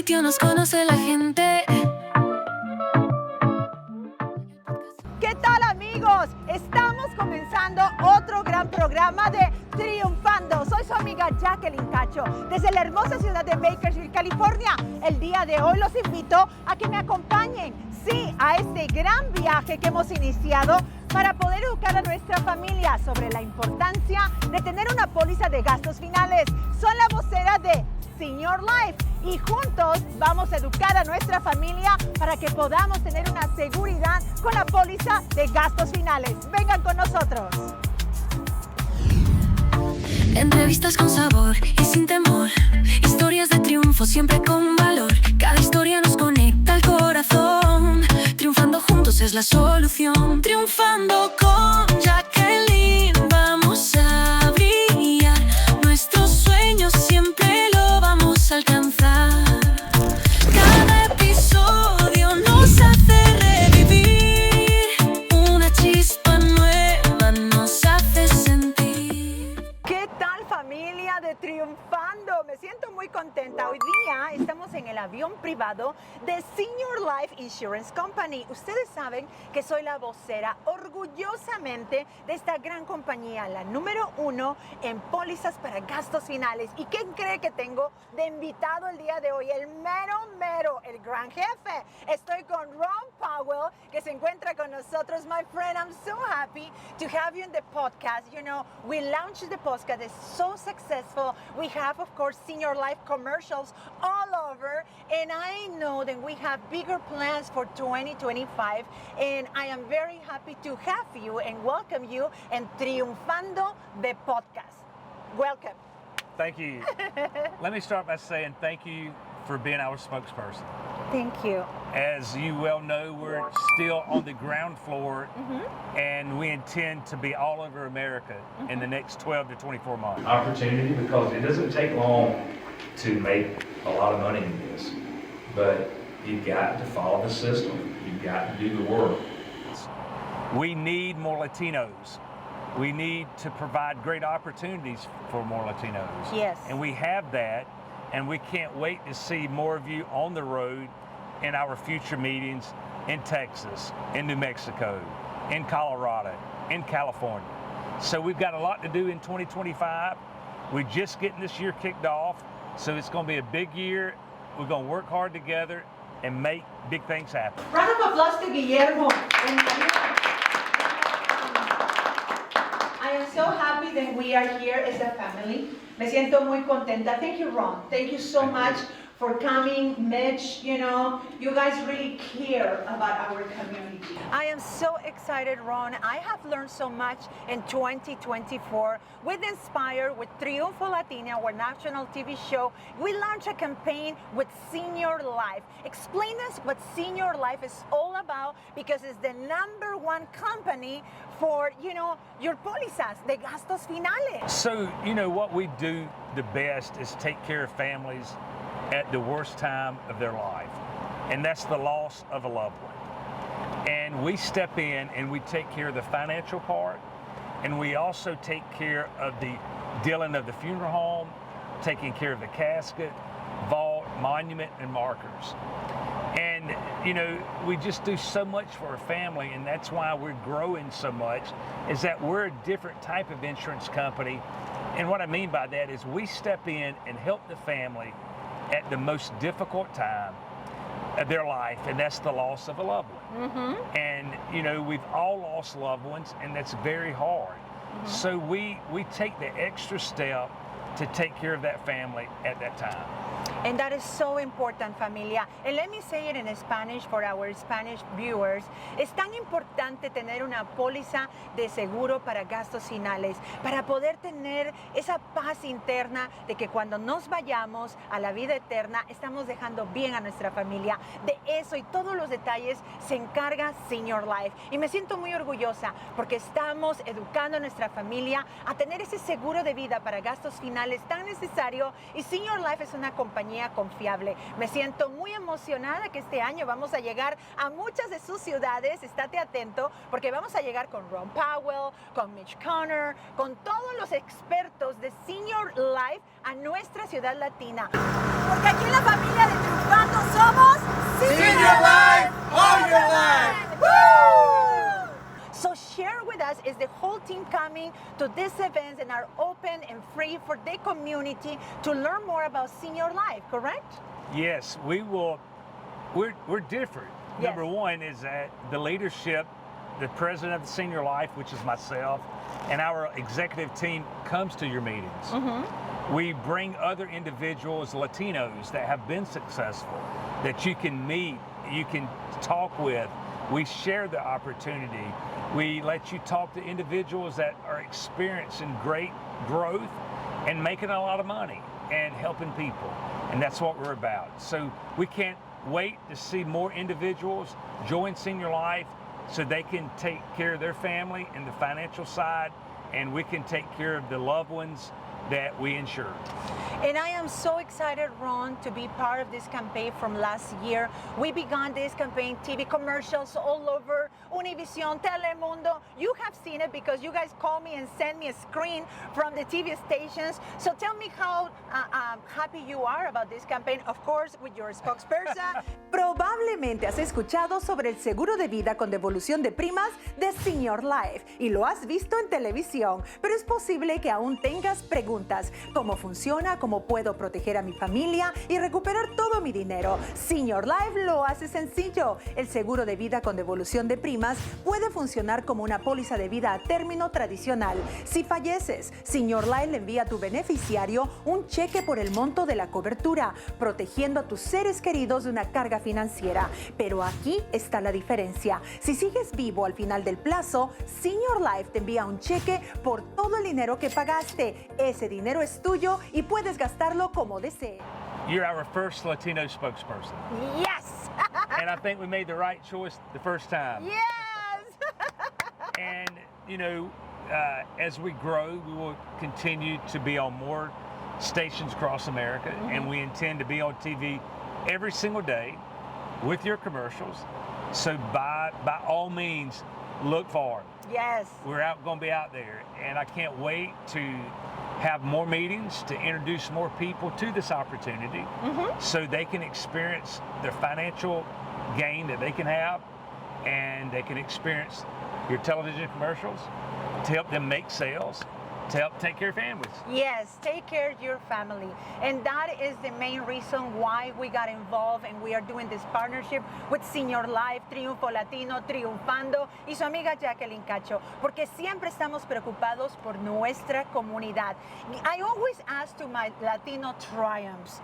sitio nos conoce la gente. ¿Qué tal, amigos? Estamos comenzando otro gran programa de Triunfando. Soy su amiga Jackeline Cacho desde la hermosa ciudad de Bakersfield, California. El día de hoy los invito a que me acompañen, sí, a este gran viaje que hemos iniciado para poder educar a nuestra familia sobre la importancia de tener una póliza de gastos finales. Soy la vocera de Senior Life y juntos vamos a educar a nuestra familia para que podamos tener una seguridad con la póliza de gastos finales. Vengan con nosotros. Entrevistas con sabor y sin temor. Historias de triunfo siempre con valor. Cada historia nos conecta al corazón. Triunfando juntos es la solución. Triunfando con Jackeline vamos a brillar. Nuestros sueños siempre lo vamos a alcanzar. Cada episodio nos hace revivir. Una chispa nueva nos hace sentir. ¿Qué tal, familia de Triunfando? Me siento muy contenta. Hoy día estamos en el avión privado de Senior Life Insurance Company. Ustedes saben que soy la vocera orgullosamente de esta gran compañía, la número 1 en pólizas para gastos finales. ¿Y quién cree que tengo de invitado el día de hoy? El mero, el gran jefe. Estoy con Ron Powell, que se encuentra con nosotros. My friend, I'm so happy to have you in the podcast. You know, we launched the podcast. It's so successful. We have, of course, Senior Life commercials all over. And I know that we have bigger plans for 2025. And I am very happy to have you and welcome you in Triunfando, the podcast. Welcome. Thank you. Let me start by saying thank you for being our spokesperson. Thank you. As you well know, we're still on the ground floor, and we intend to be all over America in the next 12 to 24 months. Opportunity, because it doesn't take long to make a lot of money in this, but you've got to follow the system. You've got to do the work. We need more Latinos. We need to provide great opportunities for more Latinos. Yes. And we have that, and we can't wait to see more of you on the road in our future meetings in Texas, in New Mexico, in Colorado, in California. So we've got a lot to do in 2025. We're just getting this year kicked off, so it's going to be a big year. We're going to work hard together and make big things happen. Round of applause to Guillermo. I am so happy that we are here as a family. Me siento muy contenta. Thank you, Ron. Thank you so much for coming, Mitch. You know, you guys really care about our community. I am so excited, Ron. I have learned so much in 2024 with Inspire, with Triunfo Latina, our national TV show. We launched a campaign with Senior Life. Explain us what Senior Life is all about, because it's the #1 company for, you know, your pólizas de gastos finales. So, you know, what we do the best is take care of families at the worst time of their life, and that's the loss of a loved one. And we step in and we take care of the financial part, and we also take care of the dealing of the funeral home, taking care of the casket, vault, monument, and markers. And, you know, we just do so much for our family, and that's why we're growing so much, is that we're a different type of insurance company. And what I mean by that is we step in and help the family at the most difficult time of their life, and that's the loss of a loved one. And, you know, we've all lost loved ones, and that's very hard. So we take the extra step to take care of that family at that time. And that is so important, familia. And let me say it in Spanish for our Spanish viewers. Es tan importante tener una póliza de seguro para gastos finales, para poder tener esa paz interna de que cuando nos vayamos a la vida eterna, estamos dejando bien a nuestra familia. De eso y todos los detalles se encarga Senior Life. Y me siento muy orgullosa porque estamos educando a nuestra familia a tener ese seguro de vida para gastos finales tan necesario. Y Senior Life es una compañía compañía confiable. Me siento muy emocionada que este año vamos a llegar a muchas de sus ciudades. Estate atento porque vamos a llegar con Ron Powell, con Mitch Connor, con todos los expertos de Senior Life a nuestra ciudad latina. Porque aquí en la familia de Triunfando somos Senior Life, all your life. Woo! So share with us, is the whole team coming to these events and are open and free for the community to learn more about Senior Life, correct? Yes, we will. We're different. Yes. Number one is that the leadership, the president of the Senior Life, which is myself, and our executive team comes to your meetings. Mm-hmm. We bring other individuals, Latinos, that have been successful, that you can meet, you can talk with. We share the opportunity. We let you talk to individuals that are experiencing great growth and making a lot of money and helping people. And that's what we're about. So we can't wait to see more individuals join Senior Life so they can take care of their family and the financial side, and we can take care of the loved ones that we insure. And I am so excited, Ron, to be part of this campaign from last year. We began this campaign, TV commercials all over, Univision, Telemundo. You have seen it because you guys call me and send me a screen from the TV stations. So tell me how happy you are about this campaign, of course, with your spokesperson. Probablemente has escuchado sobre el seguro de vida con devolución de primas de Senior Life y lo has visto en televisión, pero es posible que aún tengas preguntas. ¿Cómo funciona? ¿Cómo puedo proteger a mi familia y recuperar todo mi dinero? Senior Life lo hace sencillo. El seguro de vida con devolución de primas puede funcionar como una póliza de vida a término tradicional. Si falleces, Senior Life le envía a tu beneficiario un cheque por el monto de la cobertura, protegiendo a tus seres queridos de una carga financiera. Pero aquí está la diferencia. Si sigues vivo al final del plazo, Senior Life te envía un cheque por todo el dinero que pagaste. Ese dinero es tuyo y puedes gastarlo como desees. You're our first Latino spokesperson. Yes! And I think we made the right choice the first time. Yes! And, you know, as we grow, we will continue to be on more stations across America, and we intend to be on TV every single day with your commercials. So by all means, look for them. Yes. We're going to be out there, and I can't wait to have more meetings to introduce more people to this opportunity so they can experience the financial gain that they can have, and they can experience your television commercials to help them make sales, to help take care of families. Yes, take care of your family. And that is the main reason why we got involved and we are doing this partnership with Senior Life, Triunfo Latino, Triunfando y su amiga Jackeline Cacho, porque siempre estamos preocupados por nuestra comunidad. I always ask to my Latino triumphs,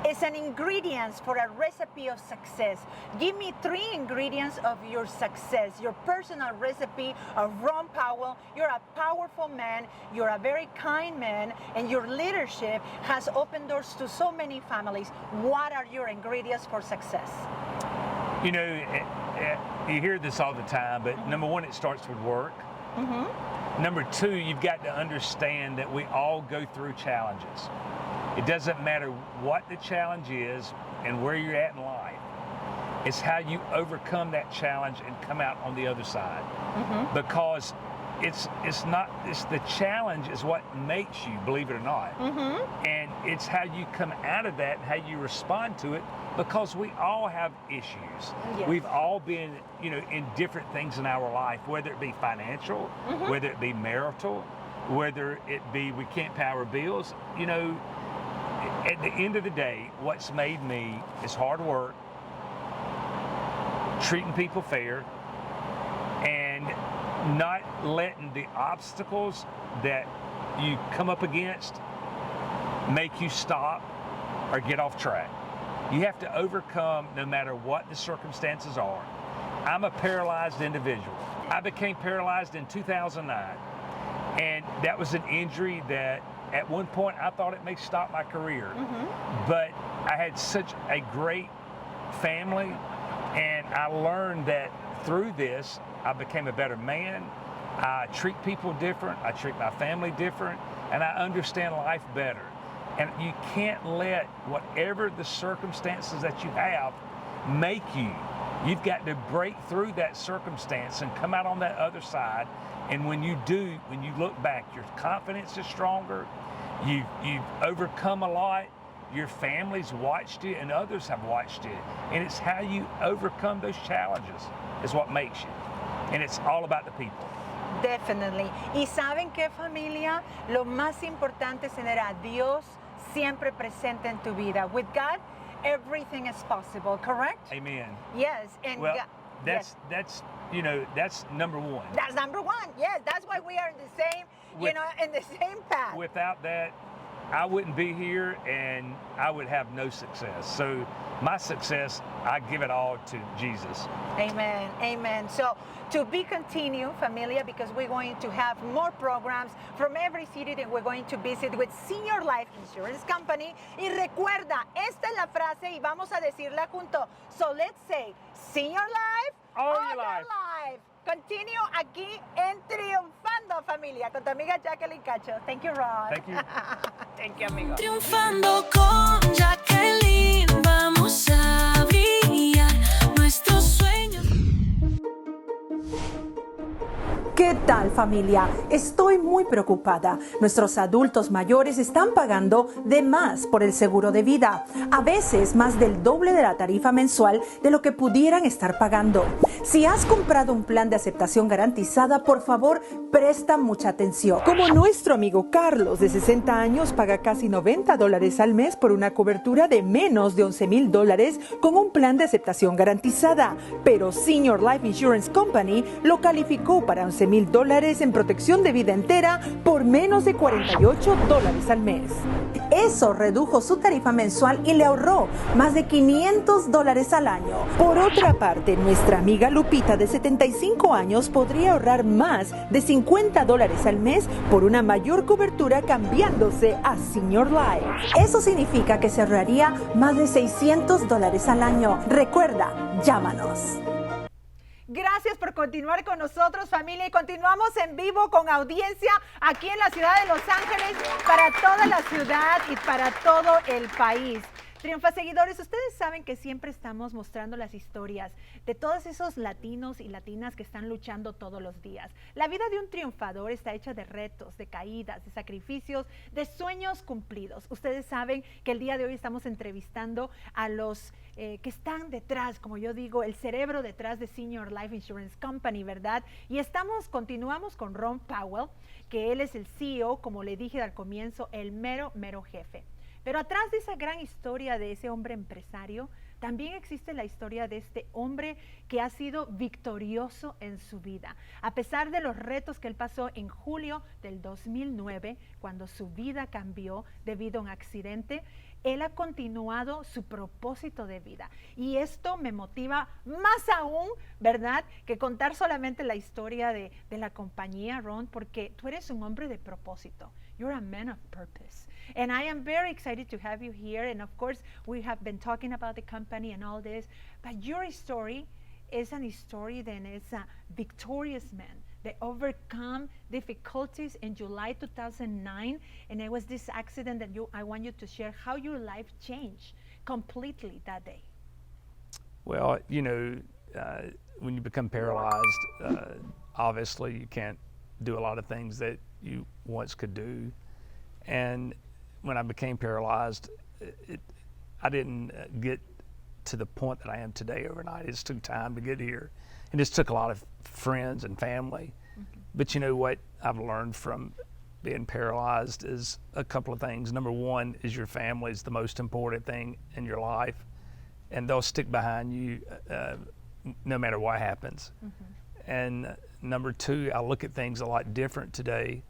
it's an ingredients for a recipe of success. Give me 3 ingredients of your success, your personal recipe of Ron Powell. You're a powerful man, you're a very kind man, and your leadership has opened doors to so many families. What are your ingredients for success? You know, you hear this all the time, but number one, it starts with work. Number 2, you've got to understand that we all go through challenges. It doesn't matter what the challenge is and where you're at in life. It's how you overcome that challenge and come out on the other side. Because it's the challenge is what makes you, believe it or not. And it's how you come out of that and how you respond to it, because we all have issues. Yes. We've all been, you know, in different things in our life, whether it be financial, whether it be marital, whether it be we can't pay our bills. You know, at the end of the day, what's made me is hard work, treating people fair, and not letting the obstacles that you come up against make you stop or get off track. You have to overcome no matter what the circumstances are. I'm a paralyzed individual. I became paralyzed in 2009, and that was an injury that at one point I thought it may stop my career. But I had such a great family, and I learned that through this, I became a better man. I treat people different. I treat my family different, and I understand life better. And you can't let whatever the circumstances that you have make you. You've got to break through that circumstance and come out on that other side. And when you do, when you look back, your confidence is stronger. You've overcome a lot. Your family's watched it and others have watched it. And it's how you overcome those challenges is what makes you. And it's all about the people. Definitely. Y saben qué, familia, lo más importante es tener a Dios siempre presente en tu vida. With God, everything is possible, correct? Amen. Yes, and Well, God, that's you know, that's number one. that's number one. Yes, that's why we are in the same, With- in the same path. Without that, I wouldn't be here and I would have no success. So my success, I give it all to Jesus. Amen, amen. So to be continued, familia, because we're going to have more programs from every city that we're going to visit with Senior Life Insurance Company. Y recuerda, esta es la frase y vamos a decirla junto. So let's say, Senior Life, All your life. Continue aquí en Triunfando, familia, con tu amiga Jackeline Cacho. Thank you, Ron. Thank you. Thank you, amigo. Triunfando con Jackeline, vamos a brillar nuestros sueños. ¿Qué tal, familia? Estoy muy preocupada. Nuestros adultos mayores están pagando de más por el seguro de vida. A veces más del doble de la tarifa mensual de lo que pudieran estar pagando. Si has comprado un plan de aceptación garantizada, por favor, presta mucha atención. Como nuestro amigo Carlos, de 60 años, paga casi $90 al mes por una cobertura de menos de $11,000 con un plan de aceptación garantizada. Pero Senior Life Insurance Company lo calificó para $11,000 en protección de vida entera por menos de $48 al mes. Eso redujo su tarifa mensual y le ahorró más de $500 al año. Por otra parte, nuestra amiga Lupita, de 75 años, podría ahorrar más de $50 al mes por una mayor cobertura cambiándose a Senior Life. Eso significa que se ahorraría más de $600 al año. Recuerda, llámanos. Gracias por continuar con nosotros, familia, y continuamos en vivo con audiencia aquí en la ciudad de Los Ángeles para toda la ciudad y para todo el país. Triunfa seguidores, ustedes saben que siempre estamos mostrando las historias de todos esos latinos y latinas que están luchando todos los días. La vida de un triunfador está hecha de retos, de caídas, de sacrificios, de sueños cumplidos. Ustedes saben que el día de hoy estamos entrevistando a los que están detrás, como yo digo, el cerebro detrás de Senior Life Insurance Company, ¿verdad? Y continuamos con Ron Powell, que él es el CEO, como le dije al comienzo, el mero jefe. Pero atrás de esa gran historia de ese hombre empresario, también existe la historia de este hombre que ha sido victorioso en su vida. A pesar de los retos que él pasó en julio del 2009, cuando su vida cambió debido a un accidente, él ha continuado su propósito de vida. Y esto me motiva más aún, ¿verdad?, que contar solamente la historia de la compañía, Ron, porque tú eres un hombre de propósito. You're a man of purpose. And I am very excited to have you here. And of course, we have been talking about the company and all this. But your story is an story that is a victorious man. They overcome difficulties in July 2009. And it was this accident that I want you to share how your life changed completely that day. Well, you know, when you become paralyzed, obviously you can't do a lot of things that you once could do. And when I became paralyzed, I didn't get to the point that I am today overnight. It just took time to get here. It just took a lot of friends and family. Mm-hmm. But you know what I've learned from being paralyzed is a couple of things. Number one is your family is the most important thing in your life. And they'll stick behind you no matter what happens. Mm-hmm. And number two, I look at things a lot different today.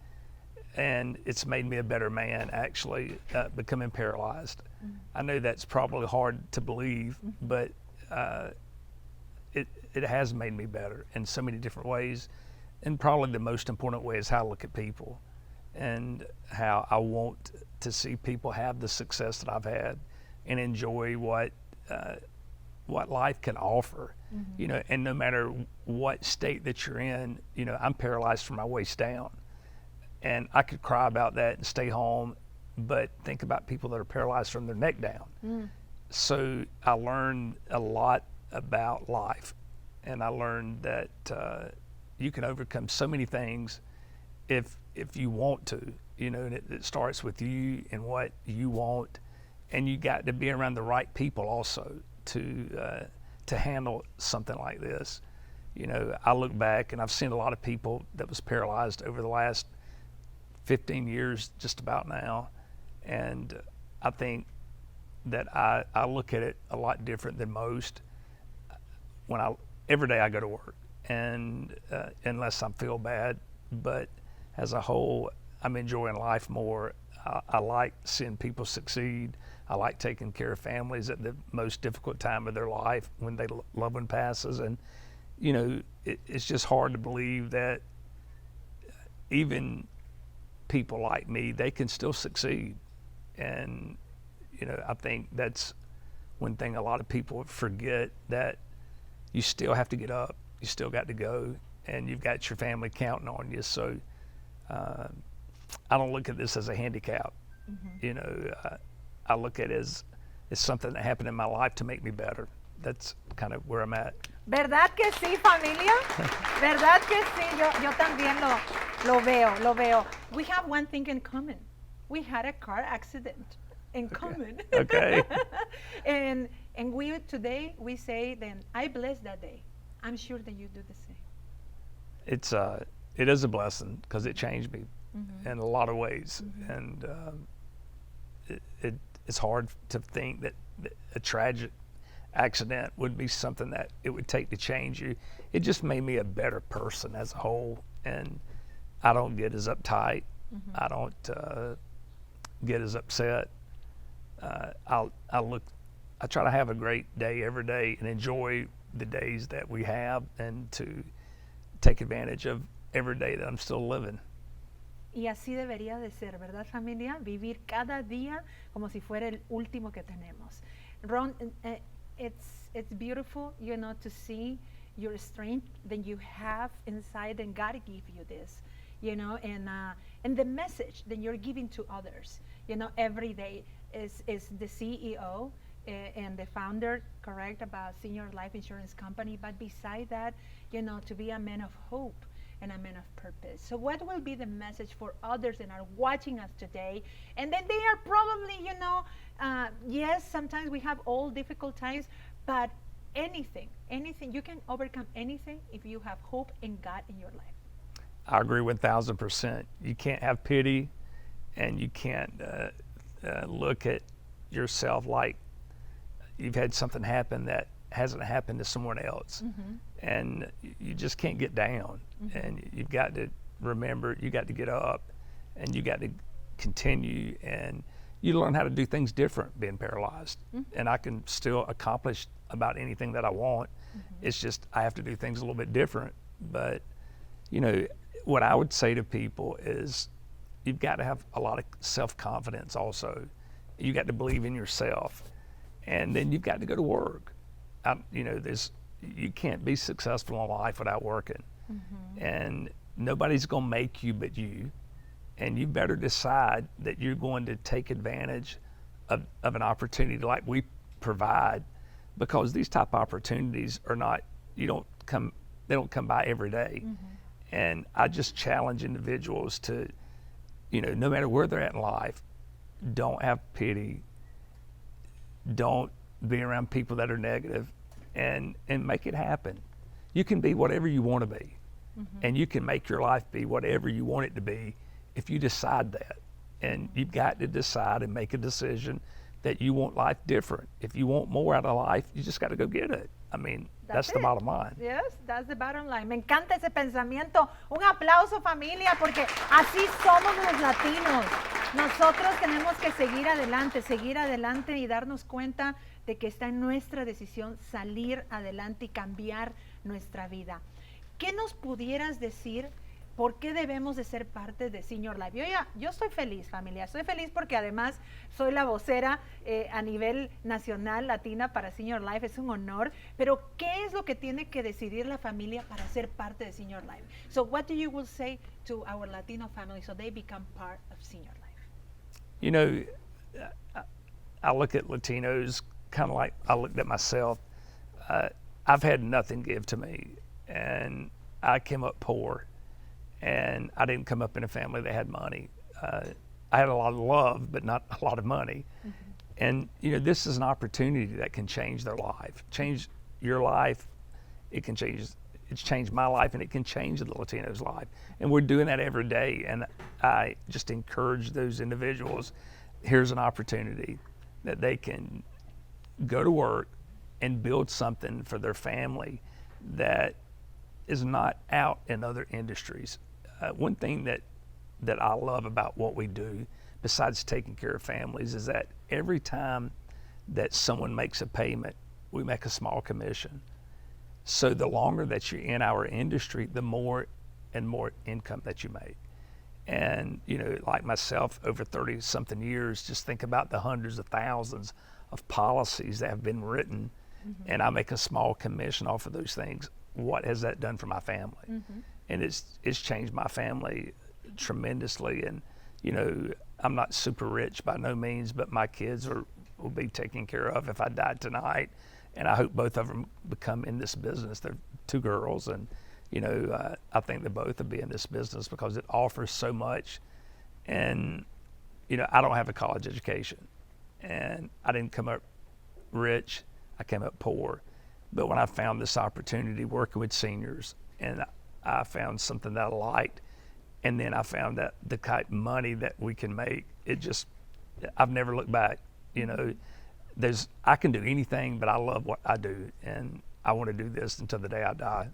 And it's made me a better man, actually, becoming paralyzed. Mm-hmm. I know that's probably hard to believe, mm-hmm. but it has made me better in so many different ways. And probably the most important way is how I look at people and how I want to see people have the success that I've had and enjoy what life can offer. Mm-hmm. You know, and no matter what state that you're in, you know, I'm paralyzed from my waist down. And I could cry about that and stay home but think about people that are paralyzed from their neck down. So I learned a lot about life, and I learned that you can overcome so many things if you want to, you know, and it starts with you and what you want, and you got to be around the right people also to handle something like this. You know, I look back and I've seen a lot of people that was paralyzed over the last 15 years, just about now, and I think that I look at it a lot different than most. Every day I go to work, and unless I feel bad, but as a whole, I'm enjoying life more. I like seeing people succeed. I like taking care of families at the most difficult time of their life when their loved one passes. And, you know, it's just hard to believe that even people like me, they can still succeed. And, you know, I think that's one thing a lot of people forget, that you still have to get up, you still got to go, and you've got your family counting on you. So I don't look at this as a handicap. You know, I look at it as something that happened in my life to make me better. That's kind of where I'm at. ¿Verdad que sí, familia? ¿Verdad que sí? Yo también lo veo. We have one thing in common. We had a car accident in common. Okay. and today we say, then I bless that day. I'm sure that you do the same. It is a blessing, because it changed me in a lot of ways. And it's hard to think that a tragic accident would be something that it would take to change you. It just made me a better person as a whole, and I don't get as uptight. I don't get as upset. I try to have a great day every day and enjoy the days that we have, and to take advantage of every day that I'm still living. Y así debería de ser, ¿verdad, familia? Vivir cada día como si fuera el último que tenemos. Ron, it's beautiful, you know, to see your strength that you have inside, and God gave you this, you know, and the message that you're giving to others, you know, every day is the CEO and the founder, correct, about Senior Life Insurance Company, but beside that, you know, to be a man of hope and a man of purpose. So what will be the message for others that are watching us today? And then they are probably, you know, yes, sometimes we have all difficult times, but anything, you can overcome anything if you have hope in God in your life. I agree 1,000%. You can't have pity, and you can't look at yourself like you've had something happen that hasn't happened to someone else. And you just can't get down. And you've got to remember, you got to get up, and you got to continue, and you learn how to do things different being paralyzed. And I can still accomplish about anything that I want. It's just I have to do things a little bit different. But, you know, what I would say to people is, you've got to have a lot of self-confidence also. You got to believe in yourself. And then you've got to go to work. You know, you can't be successful in life without working. And nobody's going to make you but you. And you better decide that you're going to take advantage of an opportunity like we provide, because these type of opportunities are not, they don't come by every day. And I just challenge individuals to, you know, no matter where they're at in life, don't have pity, don't be around people that are negative, and make it happen. You can be whatever you want to be, and you can make your life be whatever you want it to be if you decide that. And you've got to decide and make a decision that you want life different. If you want more out of life, you just got to go get it. I mean, that's the bottom line. Yes, that's the bottom line. Me encanta ese pensamiento. Un aplauso, familia, porque así somos los latinos. Nosotros tenemos que seguir adelante y darnos cuenta de que está en nuestra decisión salir adelante y cambiar nuestra vida. ¿Qué nos pudieras decir? ¿Por qué debemos de ser parte de Senior Life? Yo estoy feliz, familia. Estoy feliz porque además soy la vocera a nivel nacional latina para Senior Life. Es un honor. Pero ¿qué es lo que tiene que decidir la familia para ser parte de Senior Life? So what do you will say to our Latino family so they become part of Senior Life? You know, I look at Latinos kind of like I looked at myself. I've had nothing give to me, and I came up poor, and I didn't come up in a family that had money. I had a lot of love, but not a lot of money. Mm-hmm. And, you know, this is an opportunity that can change their life, change your life. It can change, it's changed my life, and it can change the Latino's life. And we're doing that every day. And I just encourage those individuals, here's an opportunity that they can go to work and build something for their family that is not out in other industries. One thing that I love about what we do, besides taking care of families, is that every time that someone makes a payment, we make a small commission. So the longer that you're in our industry, the more and more income that you make. And, you know, like myself, over 30-something years, just think about the hundreds of thousands of policies that have been written, mm-hmm. and I make a small commission off of those things. What has that done for my family? Mm-hmm. And it's changed my family tremendously. And, you know, I'm not super rich by no means, but my kids will be taken care of if I died tonight. And I hope both of them become in this business. They're two girls, and, you know, I think they both will be in this business because it offers so much. And, you know, I don't have a college education, and I didn't come up rich. I came up poor. But when I found this opportunity working with seniors, and I found something that I liked, and then I found that the kind of money that we can make, I've never looked back. You know, I can do anything, but I love what I do, and I want to do this until the day I die.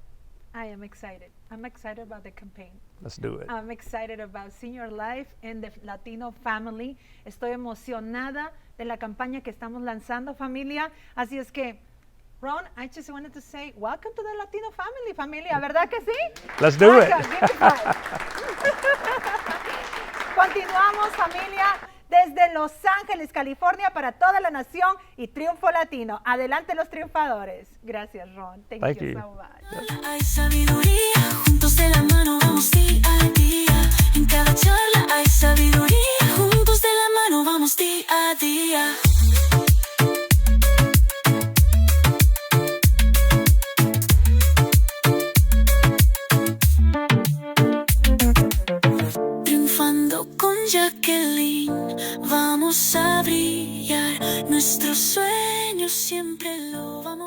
I am excited. I'm excited about the campaign. Let's do it. I'm excited about Senior Life and the Latino family. Estoy emocionada de la campaña que estamos lanzando, familia. Así es que, Ron, I just wanted to say, welcome to the Latino family, familia. ¿Verdad que sí? Let's do it. Continuamos, familia, desde Los Ángeles, California, para toda la nación y Triunfo Latino. Adelante los triunfadores. Gracias, Ron. Thank you so much. Hay sabiduría, juntos de la mano vamos día a día. En cada charla hay sabiduría, juntos de la mano vamos día a día. Triunfando con Jackeline, vamos a brillar. Nuestros sueños siempre lo vamos